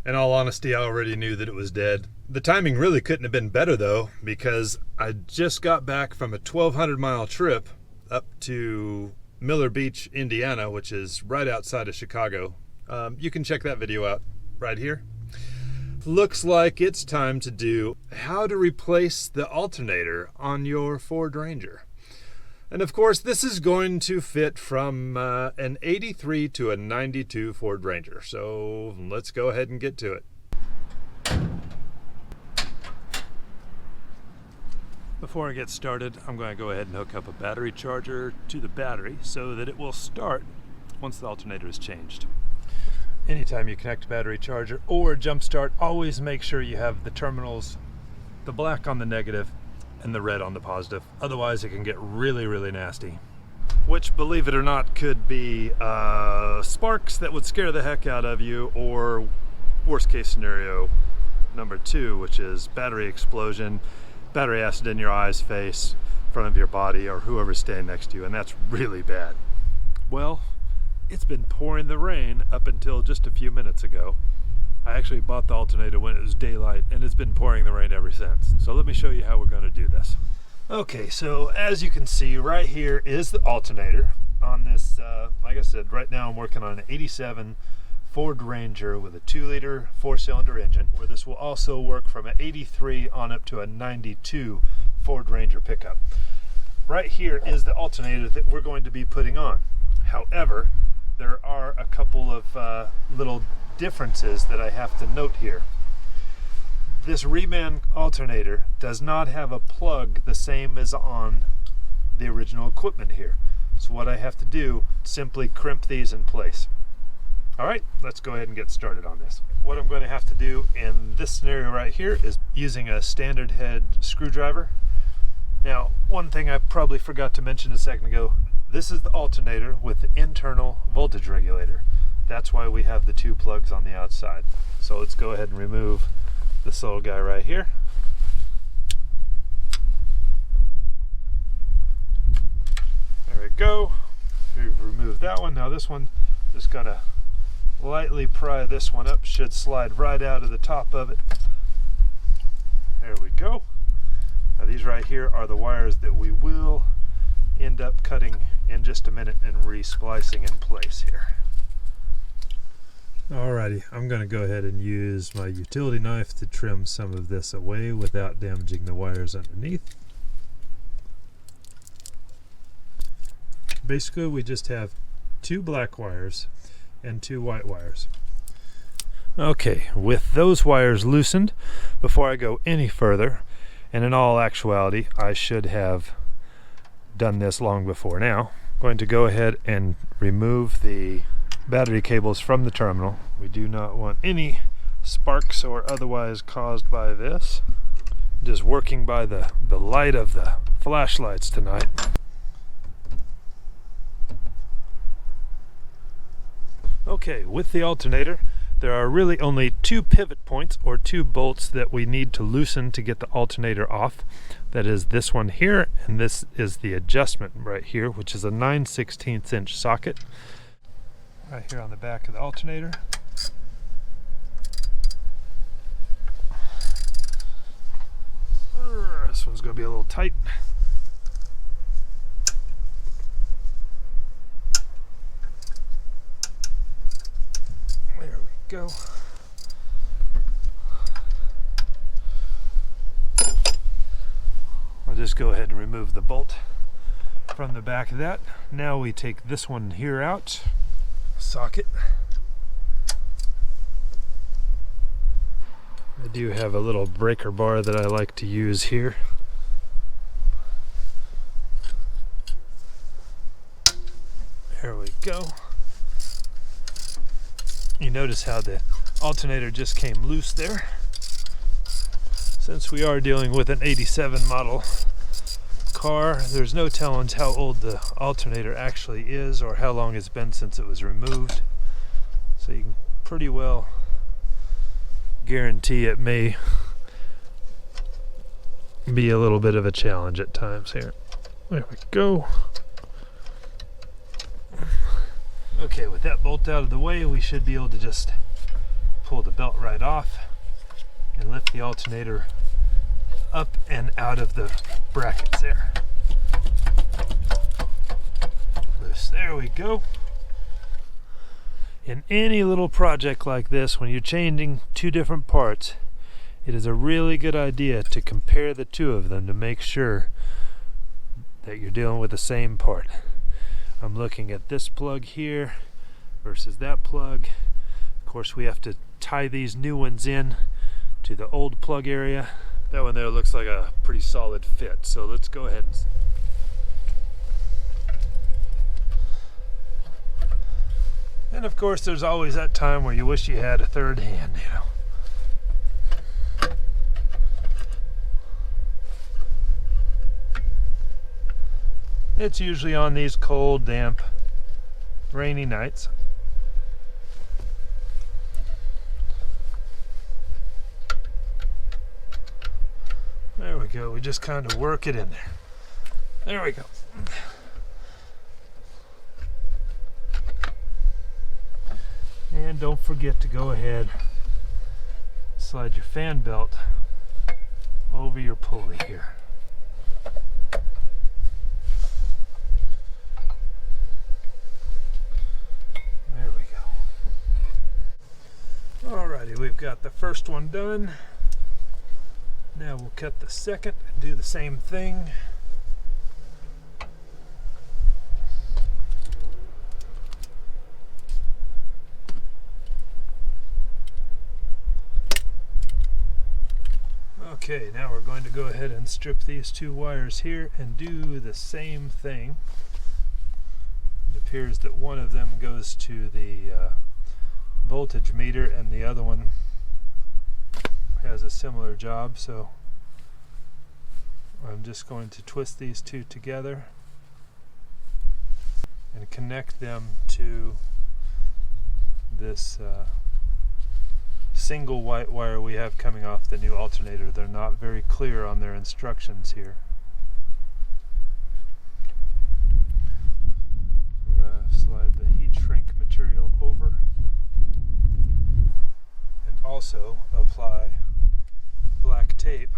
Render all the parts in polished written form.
In all honesty, I already knew that it was dead. The timing really couldn't have been better though, because I just got back from a 1,200-mile trip up to Miller Beach, Indiana, which is right outside of Chicago. You can check that video out right here. Looks like it's time to do how to replace the alternator on your Ford Ranger. And of course, this is going to fit from an 83 to a 92 Ford Ranger. So let's go ahead and get to it. Before I get started, I'm going to go ahead and hook up a battery charger to the battery so that it will start once the alternator is changed. Anytime you connect a battery charger or jump start, always make sure you have the terminals, the black on the negative and the red on the positive. Otherwise it can get really, really nasty. Which, believe it or not, could be sparks that would scare the heck out of you, or worst case scenario number 2, which is battery explosion, battery acid in your eyes, face, front of your body, or whoever's standing next to you, and that's really bad. Well, it's been pouring the rain up until just a few minutes ago. I actually bought the alternator when it was daylight, and it's been pouring the rain ever since. So let me show you how we're going to do this. Okay, so as you can see, right here is the alternator on this, like I said, right now I'm working on an 87 Ford Ranger with a 2-liter 4-cylinder engine, where this will also work from an 83 on up to a 92 Ford Ranger pickup. Right here is the alternator that we're going to be putting on. However, there are a couple of little differences that I have to note here. This reman alternator does not have a plug the same as on the original equipment here. So what I have to do, simply crimp these in place. Alright, let's go ahead and get started on this. What I'm going to have to do in this scenario right here is using a standard head screwdriver. Now, one thing I probably forgot to mention a second ago, this is the alternator with the internal voltage regulator. That's why we have the 2 plugs on the outside. So let's go ahead and remove this little guy right here. There we go. We've removed that one. Now this one, just gonna lightly pry this one up. Should slide right out of the top of it. There we go. Now these right here are the wires that we will end up cutting in just a minute and re-splicing in place here. Alrighty, I'm going to go ahead and use my utility knife to trim some of this away without damaging the wires underneath. Basically, we just have 2 black wires and 2 white wires. Okay, with those wires loosened, before I go any further, and in all actuality, I should have done this long before now, I'm going to go ahead and remove the battery cables from the terminal. We do not want any sparks or otherwise caused by this. Just working by the light of the flashlights tonight. Okay, with the alternator, there are really only 2 pivot points or 2 bolts that we need to loosen to get the alternator off. That is this one here, and this is the adjustment right here, which is a 9/16 inch socket. Right here on the back of the alternator. This one's going to be a little tight. There we go. I'll just go ahead and remove the bolt from the back of that. Now we take this one here out. Socket. I do have a little breaker bar that I like to use here. There we go. You notice how the alternator just came loose there. Since we are dealing with an 87 model car, there's no telling how old the alternator actually is or how long it's been since it was removed. So you can pretty well guarantee it may be a little bit of a challenge at times here. There we go. Okay, with that bolt out of the way, we should be able to just pull the belt right off and lift the alternator up and out of the brackets there. Loose. There we go. In any little project like this, when you're changing two different parts, it is a really good idea to compare the two of them to make sure that you're dealing with the same part. I'm looking at this plug here versus that plug. Of course, we have to tie these new ones in to the old plug area. That one there looks like a pretty solid fit, so let's go ahead and of course, there's always that time where you wish you had a third hand, you know. It's usually on these cold, damp, rainy nights. There we go. We just kind of work it in there. There we go. And don't forget to go ahead, slide your fan belt over your pulley here. There we go. Alrighty, we've got the first one done. Now we'll cut the second and do the same thing. Okay, now we're going to go ahead and strip these two wires here and do the same thing. It appears that one of them goes to the voltage meter and the other one has a similar job, so I'm just going to twist these two together and connect them to this single white wire we have coming off the new alternator. They're not very clear on their instructions here. I'm going to slide the heat shrink material over and also apply black tape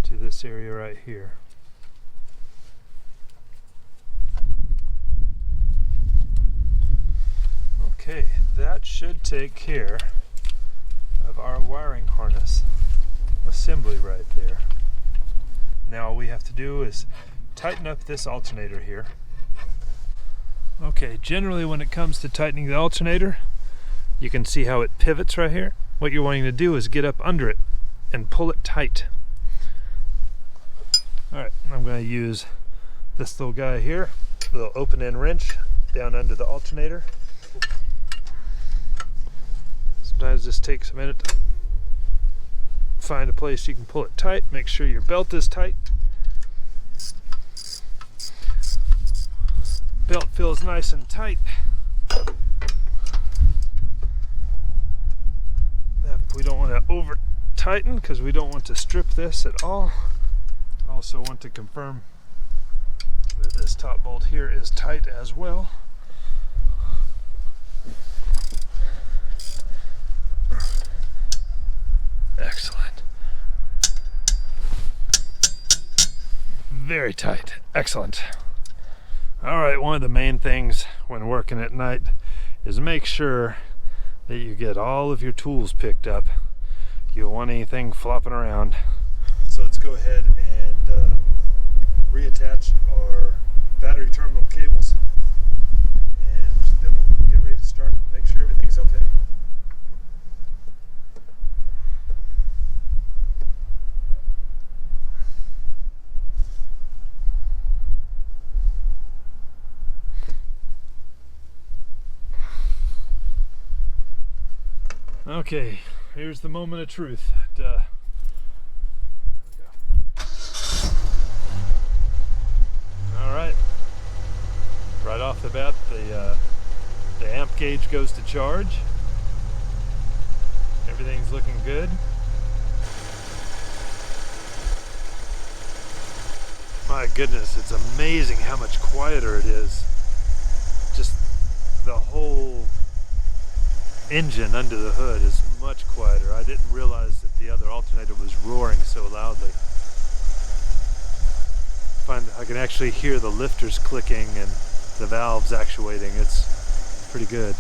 to this area right here. Okay, that should take care of our wiring harness assembly right there. Now all we have to do is tighten up this alternator here. Okay, generally when it comes to tightening the alternator, you can see how it pivots right here. What you're wanting to do is get up under it and pull it tight. Alright, I'm going to use this little guy here, a little open-end wrench down under the alternator. Sometimes this takes a minute to find a place you can pull it tight. Make sure your belt is tight. Belt feels nice and tight. We don't want to over tighten because we don't want to strip this at all. Also want to confirm that this top bolt here is tight as well. Excellent. Very tight. Excellent. Alright, one of the main things when working at night is make sure that you get all of your tools picked up. You don't want anything flopping around. So let's go ahead and reattach our battery terminal cables, and then we'll get ready to start it. Make sure everything's okay. Okay, here's the moment of truth. Alright, right off the bat, the amp gauge goes to charge. Everything's looking good. My goodness, it's amazing how much quieter it is. Just the whole engine under the hood is much quieter. I didn't realize that the other alternator was roaring so loudly. I can actually hear the lifters clicking and the valves actuating. It's pretty good.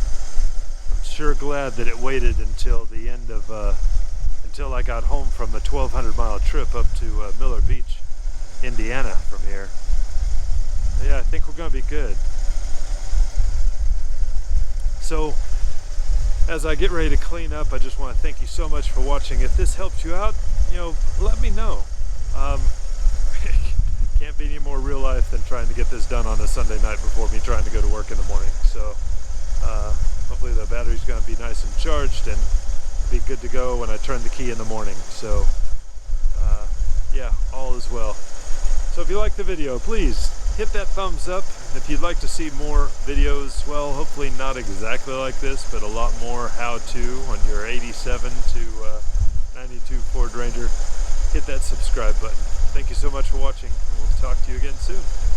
I'm sure glad that it waited until the end of until I got home from the 1,200-mile trip up to Miller Beach, Indiana from here. Yeah, I think we're going to be good. So, as I get ready to clean up, I just want to thank you so much for watching. If this helped you out, let me know. Can't be any more real life than trying to get this done on a Sunday night before me trying to go to work in the morning. So, hopefully the battery's going to be nice and charged and be good to go when I turn the key in the morning. So, yeah, all is well. So if you like the video, please hit that thumbs up. If you'd like to see more videos, well, hopefully not exactly like this, but a lot more how-to on your 87 to 92 Ford Ranger, hit that subscribe button. Thank you so much for watching, and we'll talk to you again soon.